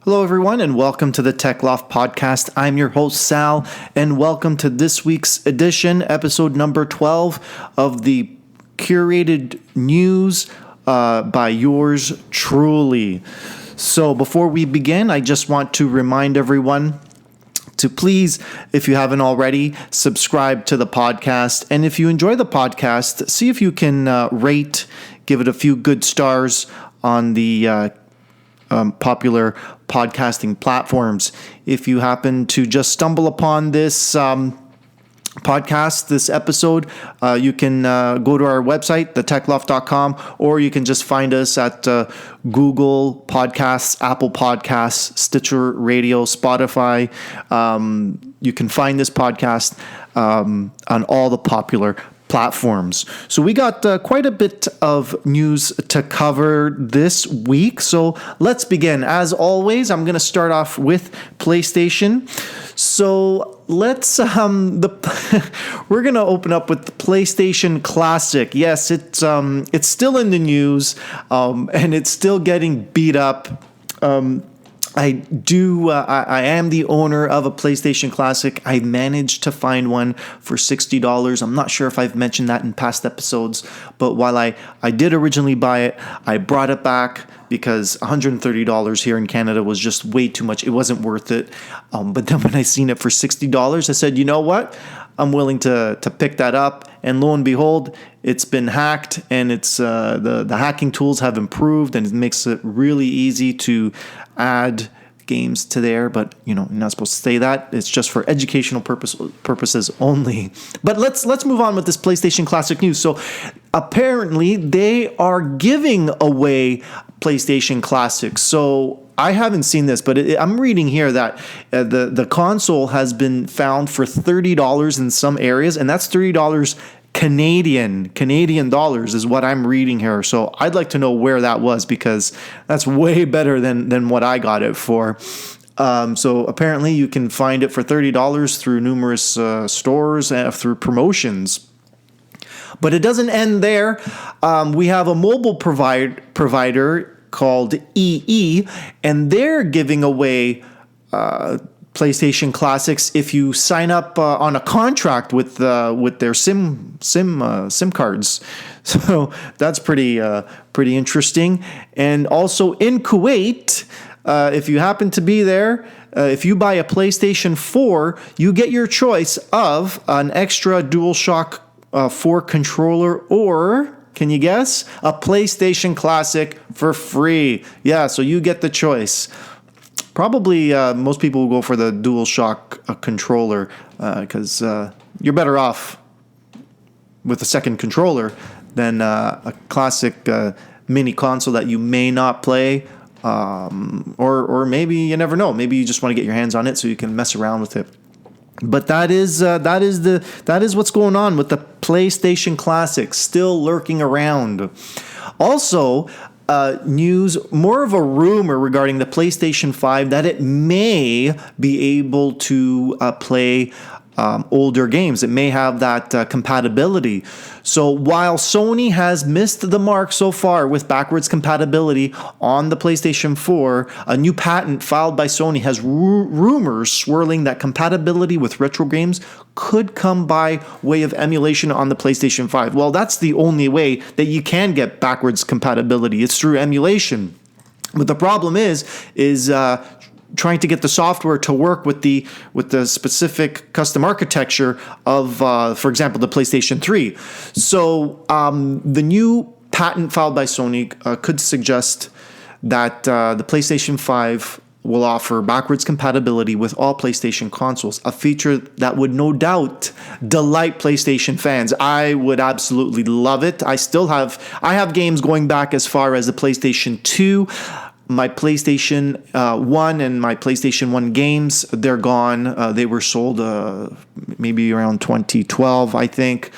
Hello, everyone, and welcome to the Tech Loft Podcast. I'm your host, Sal, and welcome to this week's edition, episode number 12 of the curated news by yours truly. So before we begin, I just want to remind everyone to please, if you haven't already, subscribe to the podcast. And if you enjoy the podcast, see if you can rate, give it a few good stars on the popular podcasting platforms. If you happen to just stumble upon this podcast, this episode, you can go to our website, thetechloft.com, or you can just find us at Google Podcasts, Apple Podcasts, Stitcher Radio, Spotify. You can find this podcast on all the popular platforms. So we got quite a bit of news to cover this week. So let's begin. As always, I'm going to start off with PlayStation. So let's we're going to open up with the PlayStation Classic. Yes, it's still in the news, and it's still getting beat up. I am the owner of a PlayStation Classic. I managed to find one for $60. I'm not sure if I've mentioned that in past episodes, but while I did originally buy it, I brought it back because $130 here in Canada was just way too much. It wasn't worth it. But then when I seen it for $60, I said, you know what? I'm willing to pick that up. And lo and behold, it's been hacked, and it's the hacking tools have improved, and it makes it really easy to add games to there. But you're not supposed to say that. It's just for educational purposes only. But let's move on with this PlayStation Classic news. So apparently they are giving away PlayStation Classics. So I haven't seen this, but I'm reading here that the console has been found for $30 in some areas, and that's $30 Canadian dollars is what I'm reading here. So I'd like to know where that was, because that's way better than what I got it for. So apparently you can find it for $30 through numerous stores and through promotions. But it doesn't end there. We have a mobile provider called EE, and they're giving away PlayStation Classics if you sign up on a contract with their SIM cards. So that's pretty interesting. And also in Kuwait, if you happen to be there, if you buy a PlayStation 4, you get your choice of an extra DualShock 4 controller, or can you guess? A PlayStation Classic for free. Yeah, so you get the choice. Probably most people will go for the DualShock controller because you're better off with a second controller than a classic mini console that you may not play, or maybe you never know. Maybe you just want to get your hands on it so you can mess around with it. But that is what's going on with the PlayStation Classic, still lurking around. Also, news, more of a rumor regarding the PlayStation 5 that it may be able to play older games. It may have that compatibility. So while Sony has missed the mark so far with backwards compatibility on the PlayStation 4, a new patent filed by Sony has rumors swirling that compatibility with retro games could come by way of emulation on the PlayStation 5. Well, that's the only way that you can get backwards compatibility. It's through emulation. But the problem is trying to get the software to work with the specific custom architecture of, for example, the PlayStation 3. So the new patent filed by Sony could suggest that the PlayStation 5 will offer backwards compatibility with all PlayStation consoles, a feature that would no doubt delight PlayStation fans. I would absolutely love it. I have games going back as far as the PlayStation 2. My PlayStation 1 and my PlayStation 1 games, they're gone. They were sold maybe around 2012, I think.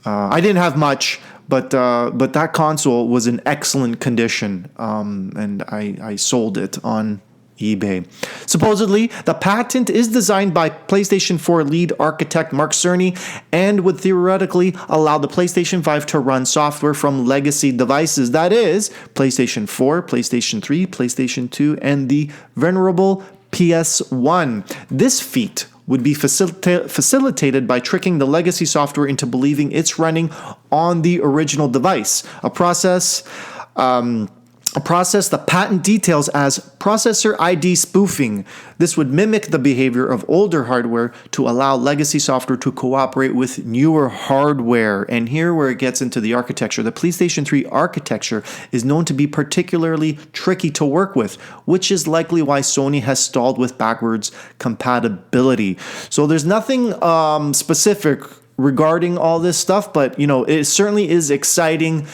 I didn't have much, but that console was in excellent condition, and I sold it on eBay. Supposedly, the patent is designed by PlayStation 4 lead architect Mark Cerny and would theoretically allow the PlayStation 5 to run software from legacy devices. That is, PlayStation 4, PlayStation 3, PlayStation 2, and the venerable PS1. This feat would be facilitated by tricking the legacy software into believing it's running on the original device, a process the patent details as processor ID spoofing. This would mimic the behavior of older hardware to allow legacy software to cooperate with newer hardware. And here where it gets into the architecture. The PlayStation 3 architecture is known to be particularly tricky to work with, which is likely why Sony has stalled with backwards compatibility. So there's nothing specific regarding all this stuff, but it certainly is exciting,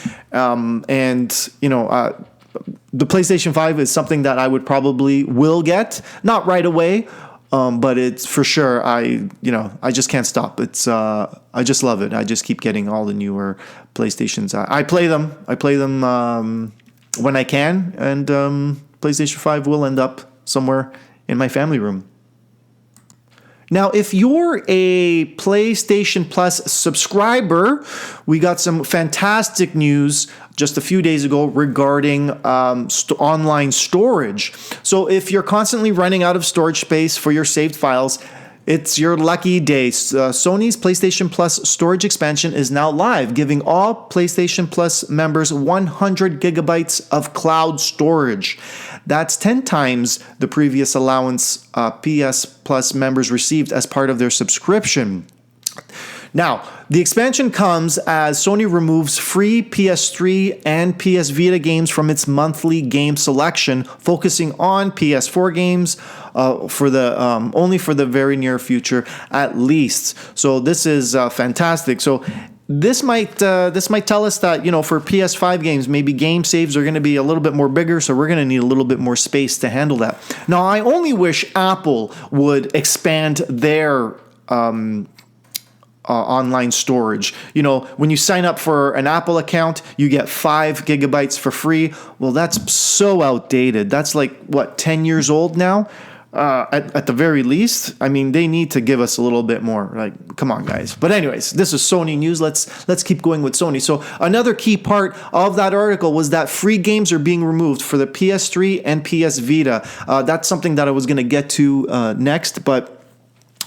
the PlayStation 5 is something that I would probably will get, not right away, but it's for sure. I just can't stop. It's I just love it. I just keep getting all the newer PlayStations. I play them. When I can, and PlayStation 5 will end up somewhere in my family room. Now, if you're a PlayStation Plus subscriber, we got some fantastic news just a few days ago regarding online storage. So if you're constantly running out of storage space for your saved files, it's your lucky day. Sony's PlayStation Plus storage expansion is now live, giving all PlayStation Plus members 100 gigabytes of cloud storage. That's 10 times the previous allowance PS Plus members received as part of their subscription. Now, the expansion comes as Sony removes free PS3 and PS Vita games from its monthly game selection, focusing on PS4 games only for the very near future, at least. So this is fantastic. So this might tell us that for PS5 games, maybe game saves are going to be a little bit more bigger, so we're going to need a little bit more space to handle that. Now, I only wish Apple would expand their online storage. When you sign up for an Apple account, you get 5 gigabytes for free. Well, that's so outdated. That's 10 years old now. At the very least, they need to give us a little bit more. Come on, guys. But anyways, this is Sony news. Let's keep going with Sony. So another key part of that article was that free games are being removed for the PS3 and PS Vita. That's something that I was going to get to next, but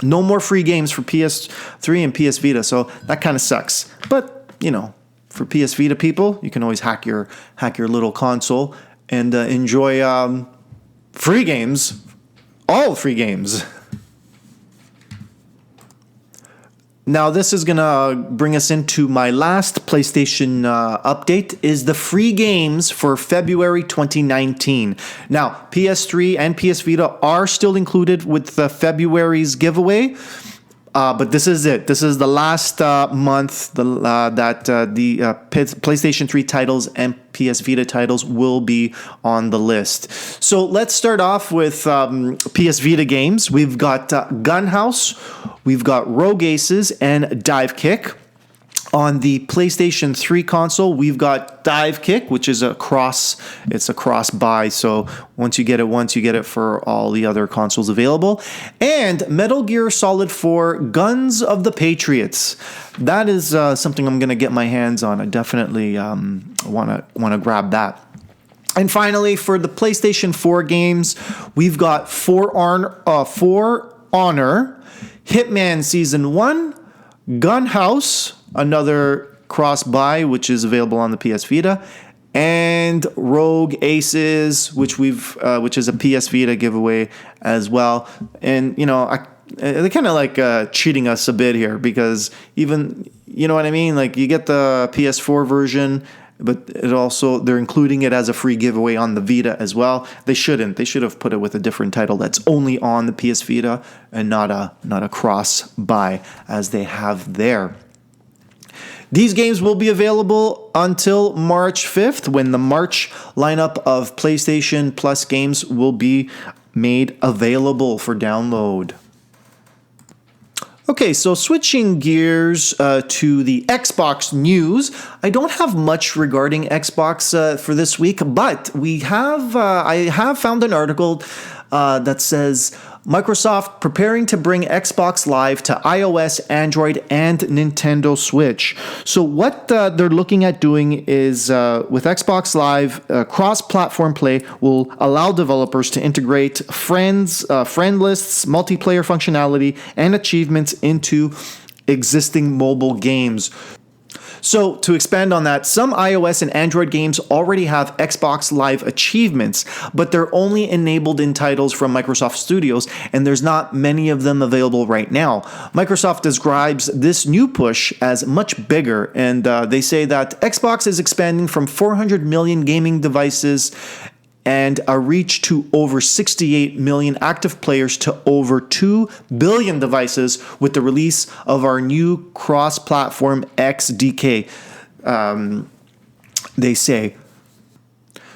no more free games for PS3 and PS Vita. So that kind of sucks. But for PS Vita people, you can always hack your little console and enjoy free games. All free games. Now, this is going to bring us into my last PlayStation update, is the free games for February 2019. Now, PS3 and PS Vita are still included with February's giveaway. But this is it. This is the last month that the PlayStation 3 titles and PS Vita titles will be on the list. So let's start off with PS Vita games. We've got Gunhouse, we've got Rogue Aces, and Dive Kick. On the PlayStation 3 console, we've got Dive Kick, which is a cross buy. So once you get it once, you get it for all the other consoles available. And Metal Gear Solid 4 Guns of the Patriots. That is something I'm going to get my hands on. I definitely want to grab that. And finally, for the PlayStation 4 games, we've got For Honor, Hitman Season 1, Gunhouse, another cross-buy, which is available on the PS Vita, and Rogue Aces, which is a PS Vita giveaway as well. And they're kind of cheating us a bit here, because even what I mean, you get the PS4 version, but they're including it as a free giveaway on the Vita as well. They shouldn't. They should have put it with a different title that's only on the PS Vita and not a cross buy as they have there. These games will be available until March 5th, when the March lineup of PlayStation Plus games will be made available for download. Okay, so switching gears to the Xbox news. I don't have much regarding Xbox for this week, but I have found an article that says Microsoft preparing to bring Xbox Live to iOS, Android, and Nintendo Switch. So what they're looking at doing is with Xbox Live, cross-platform play will allow developers to integrate friend lists, multiplayer functionality, and achievements into existing mobile games. So, to expand on that, some iOS and Android games already have Xbox Live achievements, but they're only enabled in titles from Microsoft Studios, and there's not many of them available right now. Microsoft describes this new push as much bigger, and they say that Xbox is expanding from 400 million gaming devices and a reach to over 68 million active players to over 2 billion devices with the release of our new cross-platform XDK, they say.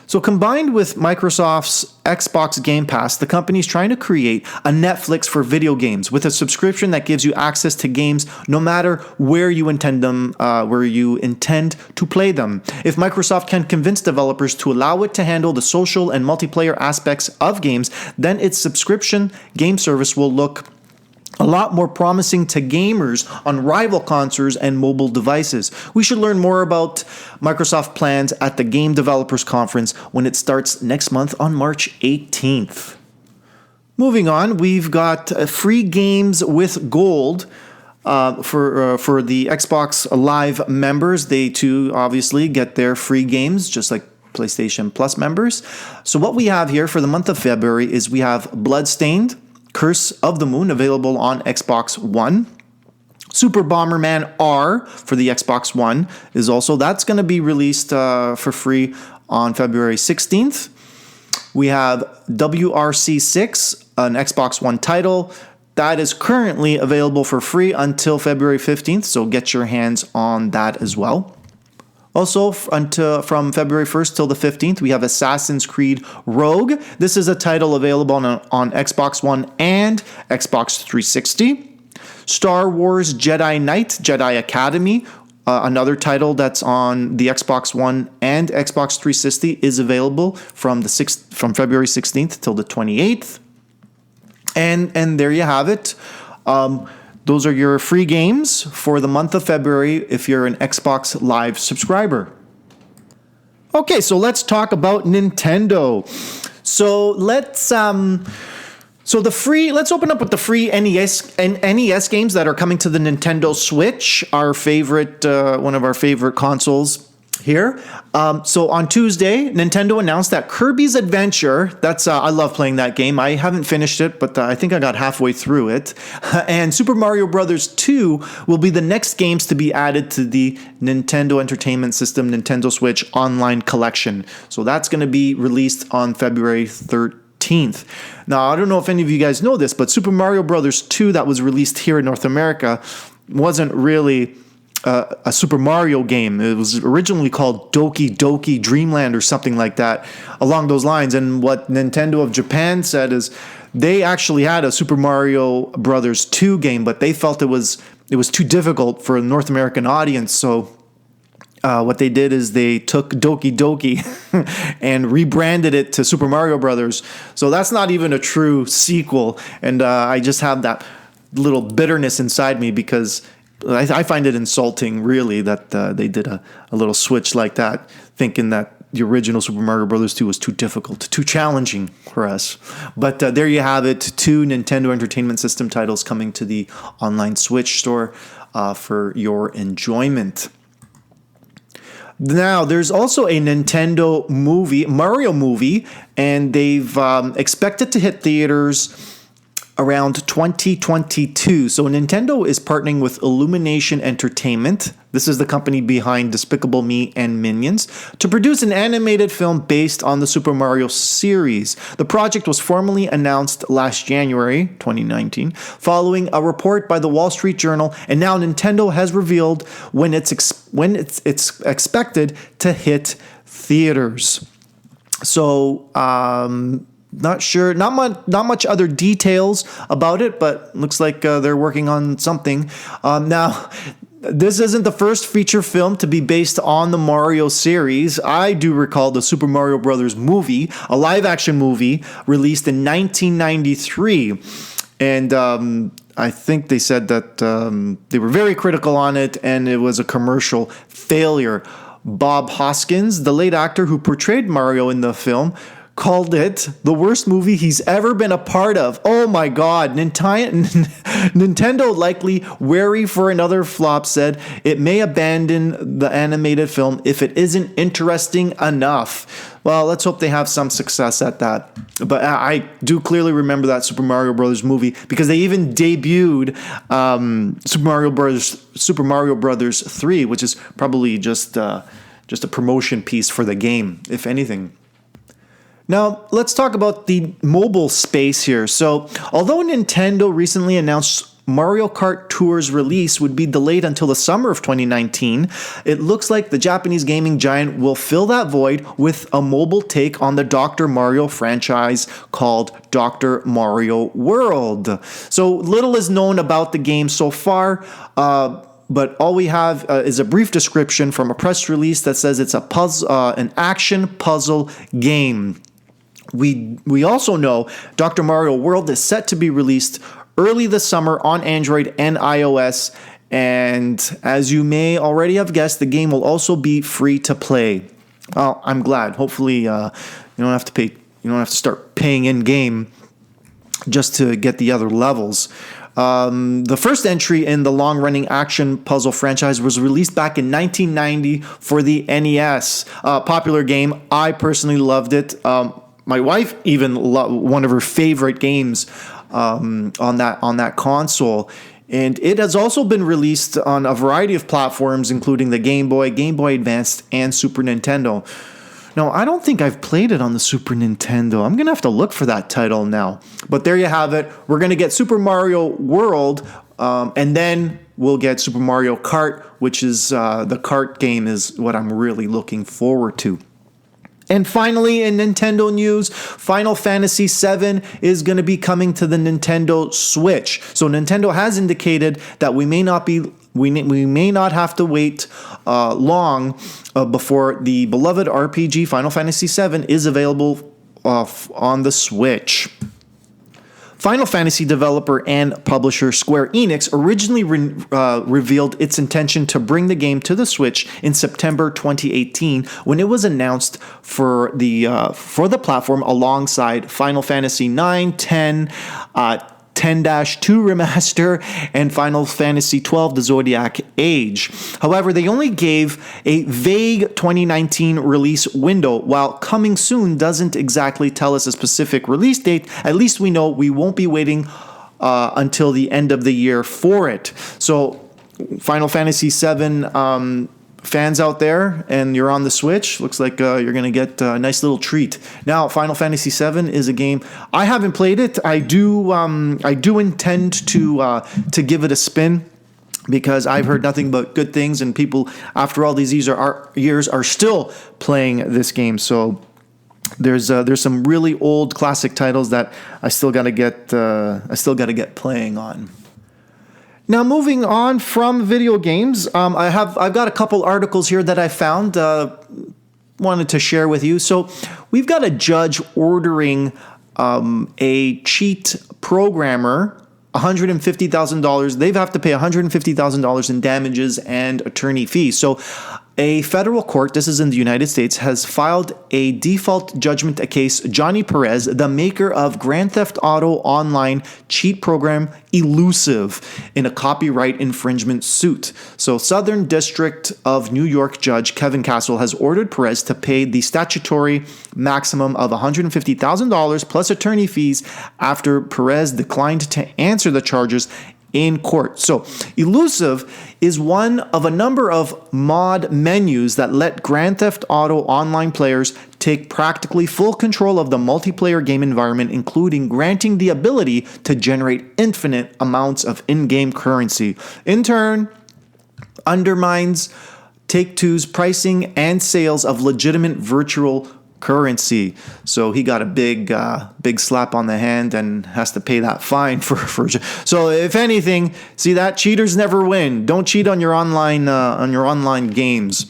So combined with Microsoft's Xbox Game Pass, the company's trying to create a Netflix for video games with a subscription that gives you access to games no matter where you intend to play them. If Microsoft can convince developers to allow it to handle the social and multiplayer aspects of games, then its subscription game service will look a lot more promising to gamers on rival consoles and mobile devices. We should learn more about Microsoft plans at the Game Developers Conference when it starts next month on March 18th. Moving on, we've got free games with gold for the Xbox Live members. They too obviously get their free games just like PlayStation Plus members. So what we have here for the month of February is we have Bloodstained, Curse of the Moon, available on Xbox One. Super Bomberman R for the Xbox One is also, that's going to be released for free on February 16th. We have WRC6, an Xbox One title. That is currently available for free until February 15th, so get your hands on that as well. Also, from February 1st till the 15th, we have Assassin's Creed Rogue. This is a title available on Xbox One and Xbox 360. Star Wars Jedi Knight, Jedi Academy, another title that's on the Xbox One and Xbox 360, is available from February 16th till the 28th. And there you have it. Those are your free games for the month of February if you're an Xbox Live subscriber. Okay, so let's talk about Nintendo. So let's open up with the free NES games that are coming to the Nintendo Switch, our favorite one of our favorite consoles here. So on Tuesday, Nintendo announced that Kirby's Adventure, that's I love playing that game. I haven't finished it, but I think I got halfway through it. And Super Mario Bros. 2 will be the next games to be added to the Nintendo Entertainment System Nintendo Switch Online Collection. So that's going to be released on February 13th. Now, I don't know if any of you guys know this, but Super Mario Bros. 2 that was released here in North America wasn't really a Super Mario game. It was originally called Doki Doki Dreamland or something like that along those lines. And what Nintendo of Japan said is they actually had a Super Mario Brothers 2 game, but they felt it was too difficult for a North American audience. So what they did is they took Doki Doki and rebranded it to Super Mario Brothers. So that's not even a true sequel. And I just have that little bitterness inside me because I find it insulting, really, that they did a little switch like that, thinking that the original Super Mario Bros. 2 was too difficult, too challenging for us. But there you have it, 2 Nintendo Entertainment System titles coming to the online Switch store for your enjoyment. Now, there's also a Nintendo movie, Mario movie, and they've expected to hit theaters around 2022. So Nintendo is partnering with Illumination Entertainment. This is the company behind Despicable Me and Minions, to produce an animated film based on the Super Mario series. The project was formally announced last January 2019, following a report by the Wall Street Journal, and now Nintendo has revealed when it's expected to hit theaters. So, not sure, not much other details about it, but looks like they're working on something. Now, This isn't the first feature film to be based on the Mario series. I do recall the Super Mario Brothers movie, a live-action movie released in 1993. And I think they said that they were very critical on it, and it was a commercial failure. Bob Hoskins, the late actor who portrayed Mario in the film, called it the worst movie he's ever been a part of. Oh my God. Nintendo, likely wary for another flop, said it may abandon the animated film if it isn't interesting enough. Well, let's hope they have some success at that. But I do clearly remember that Super Mario Brothers movie because they even debuted Super Mario Brothers 3, which is probably just a promotion piece for the game, if anything. Now, let's talk about the mobile space here. So, although Nintendo recently announced Mario Kart Tour's release would be delayed until the summer of 2019, it looks like the Japanese gaming giant will fill that void with a mobile take on the Dr. Mario franchise called Dr. Mario World. So, little is known about the game so far, but all we have is a brief description from a press release that says it's an action puzzle game. We also know Dr. Mario World is set to be released early this summer on Android and iOS, and as you may already have guessed, the game will also be free to play. Well, I'm glad. Hopefully, you don't have to pay. You don't have to start paying in game just to get the other levels. The first entry in the long-running action puzzle franchise was released back in 1990 for the NES. Popular game. I personally loved it. My wife even one of her favorite games on that console. And it has also been released on a variety of platforms, including the Game Boy, Game Boy Advance, and Super Nintendo. Now, I don't think I've played it on the Super Nintendo. I'm going to have to look for that title now. But there you have it. We're going to get Super Mario World, and then we'll get Super Mario Kart, which is the kart game is what I'm really looking forward to. And finally, in Nintendo news, Final Fantasy VII is going to be coming to the Nintendo Switch. So Nintendo has indicated that we may not have to wait long before the beloved RPG Final Fantasy VII is available on the Switch. Final Fantasy developer and publisher Square Enix originally revealed its intention to bring the game to the Switch in September 2018 when it was announced for the platform alongside Final Fantasy 9, 10, 10-2 Remaster, and Final Fantasy 12 The Zodiac Age. However, they only gave a vague 2019 release window. While coming soon doesn't exactly tell us a specific release date, at least we know we won't be waiting until the end of the year for it. So, Final Fantasy VII fans out there, and you're on the Switch, looks like you're going to get a nice little treat. Now, Final Fantasy VII is a game I haven't played it. I do intend to give it a spin because I've heard nothing but good things, and people after all these years are still playing this game. So there's some really old classic titles that I still got to get playing on. Now, moving on from video games, I've got a couple articles here that I found, wanted to share with you. So we've got a judge ordering a cheat programmer $150,000. They have to pay $150,000 in damages and attorney fees. So a federal court, this is in the United States, has filed a default judgment against Johnny Perez, the maker of Grand Theft Auto Online cheat program Elusive, in a copyright infringement suit. So Southern District of New York Judge Kevin Castle has ordered Perez to pay the statutory maximum of $150,000 plus attorney fees after Perez declined to answer the charges in court. So, Elusive is one of a number of mod menus that let Grand Theft Auto Online players take practically full control of the multiplayer game environment, including granting the ability to generate infinite amounts of in-game currency. In turn, undermines Take-Two's pricing and sales of legitimate virtual currency. So he got a big slap on the hand and has to pay that fine for. So if anything, see that cheaters never win. Don't cheat on your online games.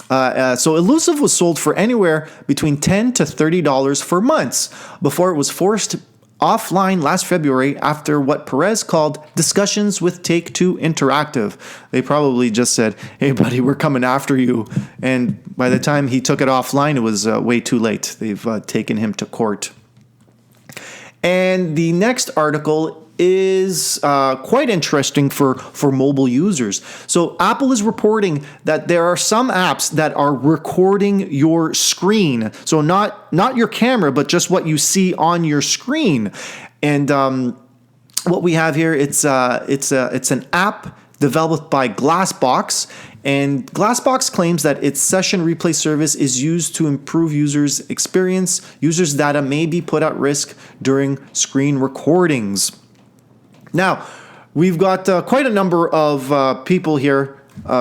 So Elusive was sold for anywhere between $10 to $30 for months before it was forced offline last February after what Perez called discussions with Take-Two Interactive. They probably just said, "Hey, buddy, we're coming after you." And by the time he took it offline, it was way too late. They've taken him to court. And the next article is quite interesting for mobile users. So Apple is reporting that there are some apps that are recording your screen. So not your camera, but just what you see on your screen. And what we have here, it's an app developed by Glassbox. And Glassbox claims that its session replay service is used to improve users' experience. Users' data may be put at risk during screen recordings. Now, we've got quite a number of people here,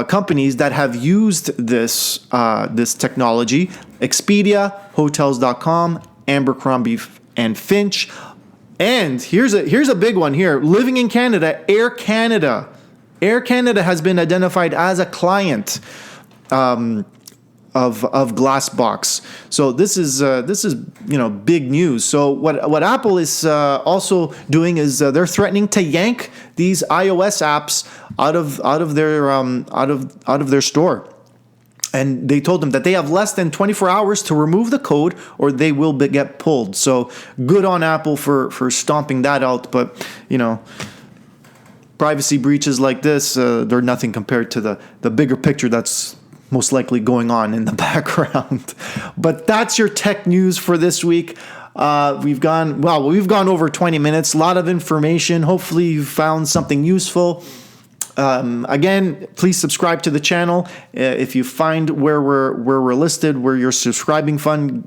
companies that have used this technology. Expedia, Hotels.com, Abercrombie and Finch. And here's a big one here. Living in Canada, Air Canada. Air Canada has been identified as a client of Glassbox. So this is big news. So what Apple is also doing is they're threatening to yank these iOS apps out of their store. And they told them that they have less than 24 hours to remove the code or they will get pulled. So good on Apple for stomping that out. But, privacy breaches like this, they're nothing compared to the bigger picture that's most likely going on in the background. But that's your tech news for this week. We've gone over 20 minutes, a lot of information. Hopefully you found something useful. Again, please subscribe to the channel. If you find where we're listed, where you're subscribing from,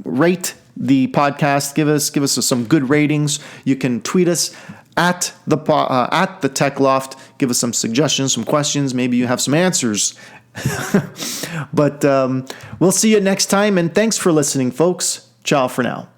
rate the podcast. Give us some good ratings. You can tweet us at the Tech Loft. Give us some suggestions, some questions. Maybe you have some answers. But we'll see you next time. And thanks for listening, folks. Ciao for now.